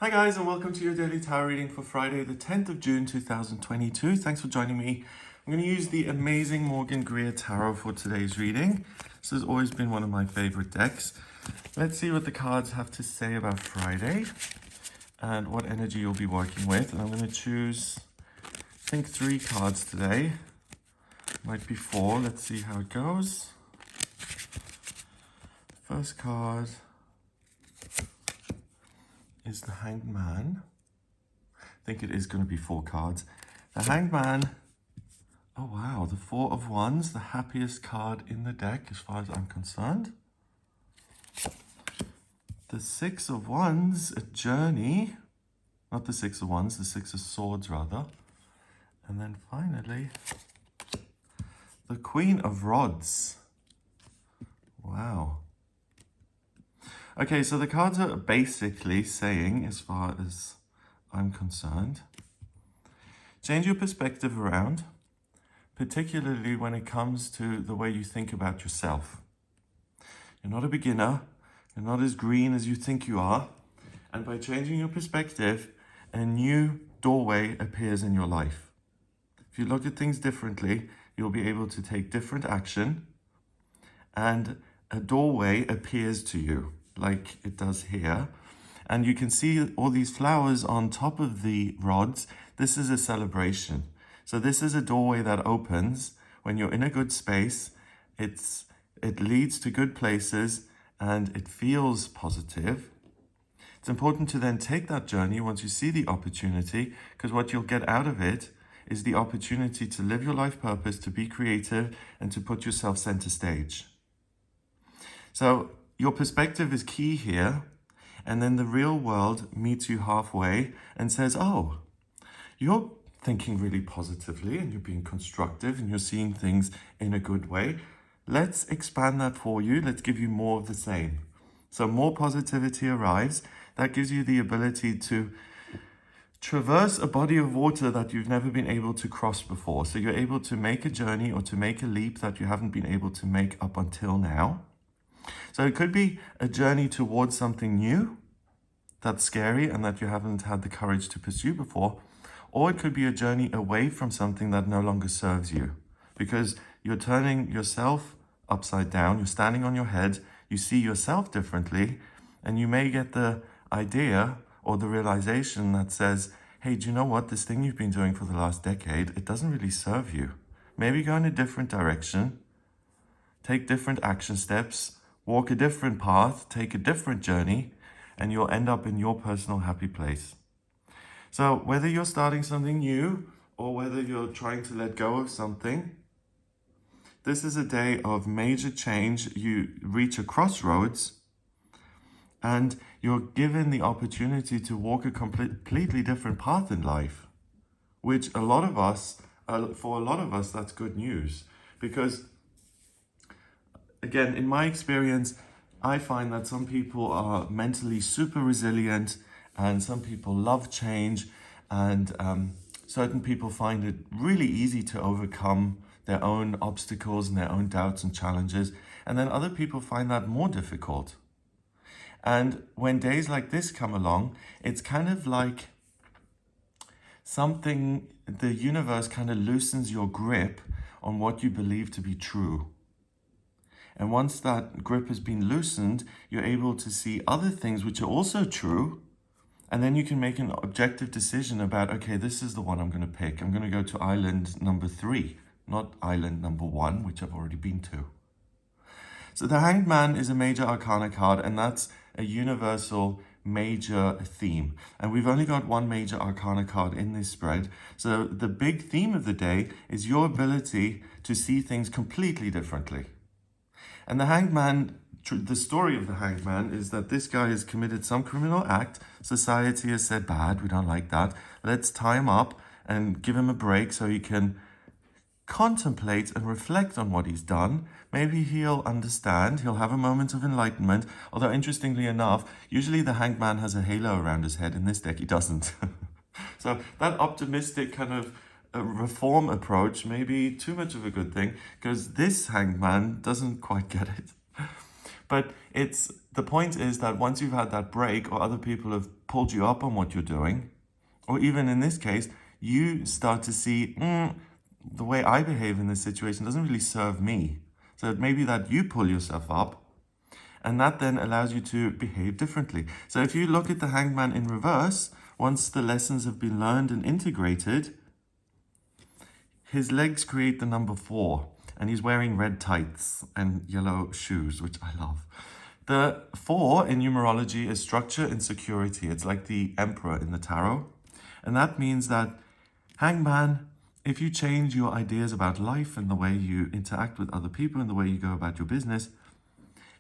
Hi guys, and welcome to your daily tarot reading for Friday the 10th of June 2022. Thanks for joining me. I'm going to use the amazing Morgan Greer Tarot for today's reading. This has always been one of my favorite decks. Let's see what the cards have to say about Friday and what energy you'll be working with. And I'm going to choose, I think, 3 cards today. Might be 4. Let's see how it goes. First card is the Hanged Man. I think it is going to be 4 cards. The Hanged Man, oh wow, the 4 of Wands, the happiest card in the deck as far as I'm concerned. The 6 of Wands, a journey. Not the 6 of Wands, the 6 of Swords rather. And then finally, the Queen of Rods. Wow. Okay, so the cards are basically saying, as far as I'm concerned, change your perspective around, particularly when it comes to the way you think about yourself. You're not a beginner, you're not as green as you think you are, and by changing your perspective, a new doorway appears in your life. If you look at things differently, you'll be able to take different action, and a doorway appears to you, like it does here. And you can see all these flowers on top of the rods. This is a celebration. So this is a doorway that opens when you're in a good space. It leads to good places and it feels positive. It's important to then take that journey once you see the opportunity, because what you'll get out of it is the opportunity to live your life purpose, to be creative, and to put yourself center stage. So your perspective is key here, and then the real world meets you halfway and says, oh, you're thinking really positively and you're being constructive and you're seeing things in a good way. Let's expand that for you. Let's give you more of the same. So more positivity arrives. That gives you the ability to traverse a body of water that you've never been able to cross before. So you're able to make a journey or to make a leap that you haven't been able to make up until now. So it could be a journey towards something new that's scary and that you haven't had the courage to pursue before. Or it could be a journey away from something that no longer serves you, because you're turning yourself upside down, you're standing on your head, you see yourself differently, and you may get the idea or the realization that says, hey, do you know what? This thing you've been doing for the last decade, it doesn't really serve you. Maybe go in a different direction, take different action steps, walk a different path, take a different journey, and you'll end up in your personal happy place. So whether you're starting something new or whether you're trying to let go of something, this is a day of major change. You reach a crossroads and you're given the opportunity to walk a completely different path in life, which for a lot of us, that's good news. Because again, in my experience, I find that some people are mentally super resilient and some people love change, and certain people find it really easy to overcome their own obstacles and their own doubts and challenges. And then other people find that more difficult. And when days like this come along, it's kind of like something, the universe kind of loosens your grip on what you believe to be true. And once that grip has been loosened, you're able to see other things which are also true. And then you can make an objective decision about, okay, this is the one I'm going to pick. I'm going to go to island number 3, not island number 1, which I've already been to. So the Hanged Man is a major arcana card, and that's a universal major theme. And we've only got one major arcana card in this spread. So the big theme of the day is your ability to see things completely differently. And the Hanged Man, the story of the Hanged Man is that this guy has committed some criminal act. Society has said, bad, we don't like that. Let's tie him up and give him a break so he can contemplate and reflect on what he's done. Maybe he'll understand, he'll have a moment of enlightenment. Although interestingly enough, usually the Hanged Man has a halo around his head. In this deck, he doesn't. So that optimistic kind of reform approach may be too much of a good thing, because this Hanged Man doesn't quite get it. But the point is that once you've had that break, or other people have pulled you up on what you're doing, or even in this case, you start to see, the way I behave in this situation doesn't really serve me. So it may be that you pull yourself up, and that then allows you to behave differently. So if you look at the hangman in reverse, once the lessons have been learned and integrated, his legs create the number 4, and he's wearing red tights and yellow shoes, which I love. The 4 in numerology is structure and security. It's like the emperor in the tarot. And that means that, hangman, if you change your ideas about life and the way you interact with other people and the way you go about your business,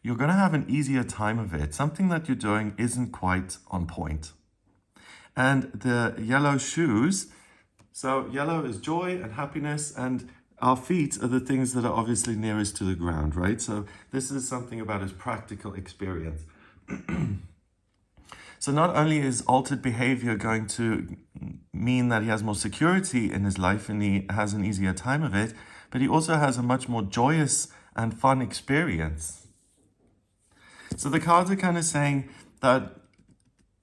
you're going to have an easier time of it. Something that you're doing isn't quite on point. And the yellow shoes, so yellow is joy and happiness, and our feet are the things that are obviously nearest to the ground, right? So this is something about his practical experience. So not only is altered behavior going to mean that he has more security in his life and he has an easier time of it, but he also has a much more joyous and fun experience. So the cards are kind of saying that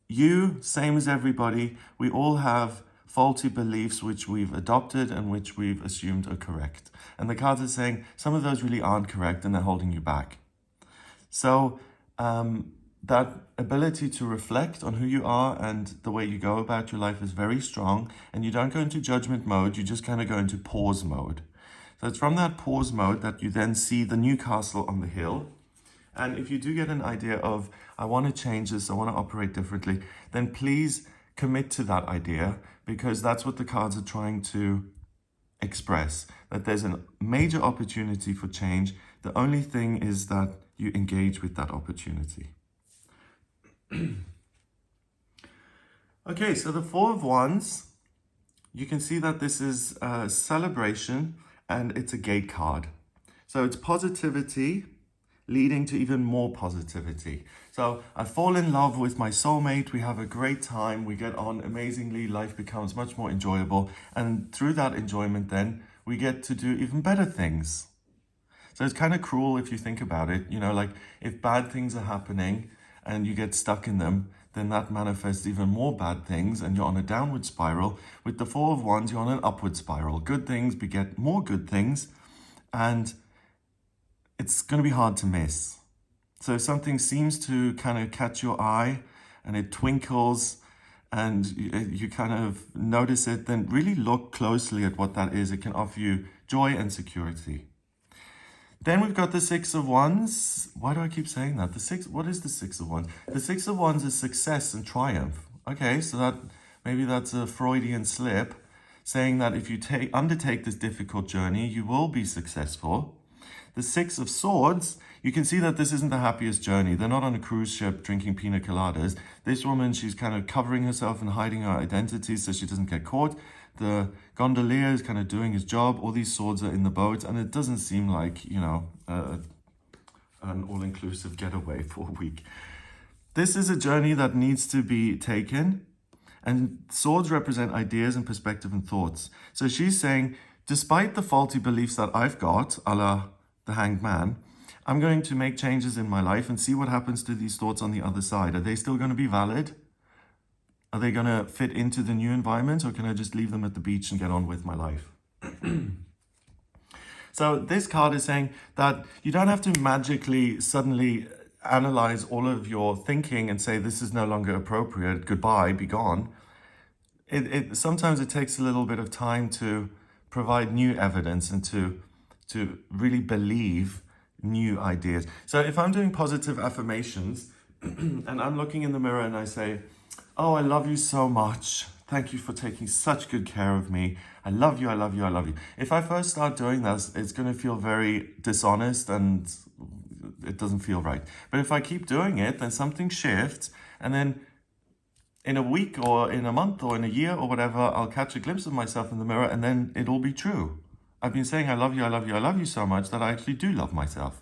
you, same as everybody, we all have faulty beliefs which we've adopted and which we've assumed are correct. And the cards are saying some of those really aren't correct and they're holding you back. So that ability to reflect on who you are and the way you go about your life is very strong, and you don't go into judgment mode, you just kind of go into pause mode. So it's from that pause mode that you then see the new castle on the hill. And if you do get an idea of, I want to change this, I want to operate differently, then please commit to that idea, because that's what the cards are trying to express, that there's a major opportunity for change. The only thing is that you engage with that opportunity. Okay, so the 4 of Wands, you can see that this is a celebration and it's a gate card. So it's positivity leading to even more positivity. So I fall in love with my soulmate, we have a great time, we get on amazingly, life becomes much more enjoyable, and through that enjoyment then we get to do even better things. So it's kind of cruel if you think about it, like if bad things are happening and you get stuck in them, then that manifests even more bad things and you're on a downward spiral. With the 4 of Wands, you're on an upward spiral. Good things beget more good things, and it's going to be hard to miss. So if something seems to kind of catch your eye and it twinkles and you kind of notice it, then really look closely at what that is. It can offer you joy and security. Then we've got the 6 of Wands. Why do I keep saying that? What is the 6 of Wands? The 6 of Wands is success and triumph. Okay, so maybe that's a Freudian slip, saying that if you undertake this difficult journey, you will be successful. The 6 of Swords, you can see that this isn't the happiest journey. They're not on a cruise ship drinking pina coladas. This woman, she's kind of covering herself and hiding her identity so she doesn't get caught. The gondolier is kind of doing his job. All these swords are in the boat, and it doesn't seem like, an all-inclusive getaway for a week. This is a journey that needs to be taken, and swords represent ideas and perspective and thoughts. So she's saying, despite the faulty beliefs that I've got, a la the Hanged Man, I'm going to make changes in my life and see what happens to these thoughts on the other side. Are they still going to be valid? Are they going to fit into the new environment, or can I just leave them at the beach and get on with my life? So this card is saying that you don't have to magically suddenly analyze all of your thinking and say, this is no longer appropriate, goodbye, be gone. Sometimes it takes a little bit of time to provide new evidence and to really believe new ideas. So if I'm doing positive affirmations and I'm looking in the mirror and I say, oh, I love you so much. Thank you for taking such good care of me. I love you, I love you, I love you. If I first start doing that, it's going to feel very dishonest and it doesn't feel right. But if I keep doing it, then something shifts, and then in a week or in a month or in a year or whatever, I'll catch a glimpse of myself in the mirror and then it'll be true. I've been saying I love you, I love you, I love you so much that I actually do love myself.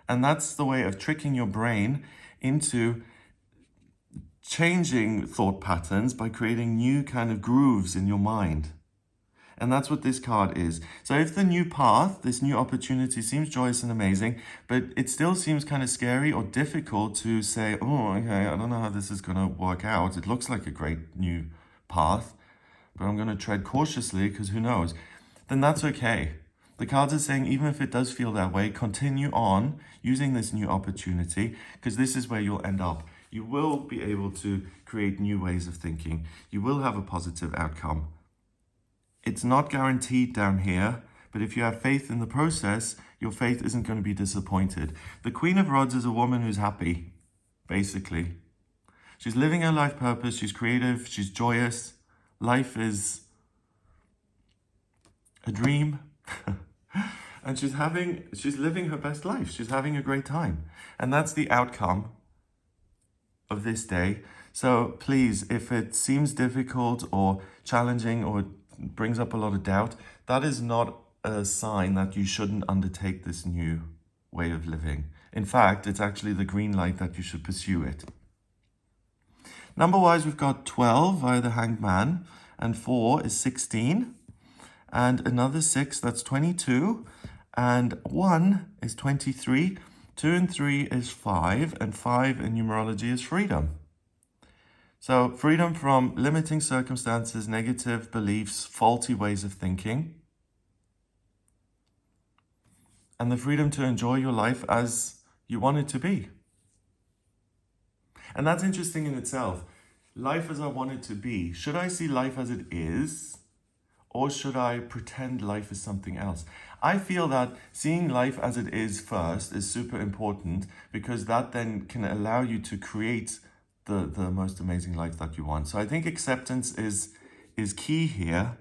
And that's the way of tricking your brain into changing thought patterns by creating new kind of grooves in your mind. And that's what this card is. So if the new path, this new opportunity seems joyous and amazing, but it still seems kind of scary or difficult to say, oh, okay, I don't know how this is going to work out. It looks like a great new path, but I'm going to tread cautiously because who knows? Then that's okay. The cards are saying, even if it does feel that way, continue on using this new opportunity, because this is where you'll end up. You will be able to create new ways of thinking. You will have a positive outcome. It's not guaranteed down here, but if you have faith in the process, your faith isn't going to be disappointed. The Queen of Rods is a woman who's happy, basically. She's living her life purpose. She's creative. She's joyous. Life is a dream. And she's living her best life. She's having a great time. And that's the outcome of this day. So please, if it seems difficult or challenging or brings up a lot of doubt, that is not a sign that you shouldn't undertake this new way of living. In fact, it's actually the green light that you should pursue it. Number-wise, we've got 12 via the Hanged Man, and 4 is 16, and another 6, that's 22, and 1 is 23, 2 and 3 is 5, and 5 in numerology is freedom. So freedom from limiting circumstances, negative beliefs, faulty ways of thinking, and the freedom to enjoy your life as you want it to be. And that's interesting in itself. Life as I want it to be. Should I see life as it is, or should I pretend life is something else? I feel that seeing life as it is first is super important, because that then can allow you to create the most amazing life that you want. So I think acceptance is key here.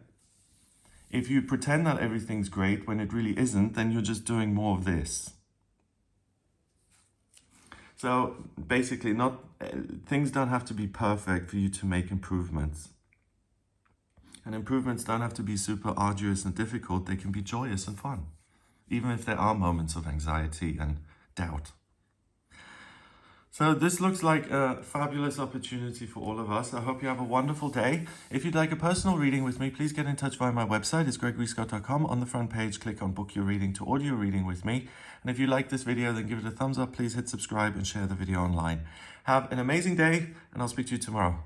If you pretend that everything's great when it really isn't, then you're just doing more of this. So basically, things don't have to be perfect for you to make improvements. And improvements don't have to be super arduous and difficult. They can be joyous and fun, even if there are moments of anxiety and doubt. So this looks like a fabulous opportunity for all of us. I hope you have a wonderful day. If you'd like a personal reading with me, please get in touch via my website. It's gregoryscott.com. On the front page, click on Book Your Reading to audio reading with me. And if you like this video, then give it a thumbs up. Please hit subscribe and share the video online. Have an amazing day, and I'll speak to you tomorrow.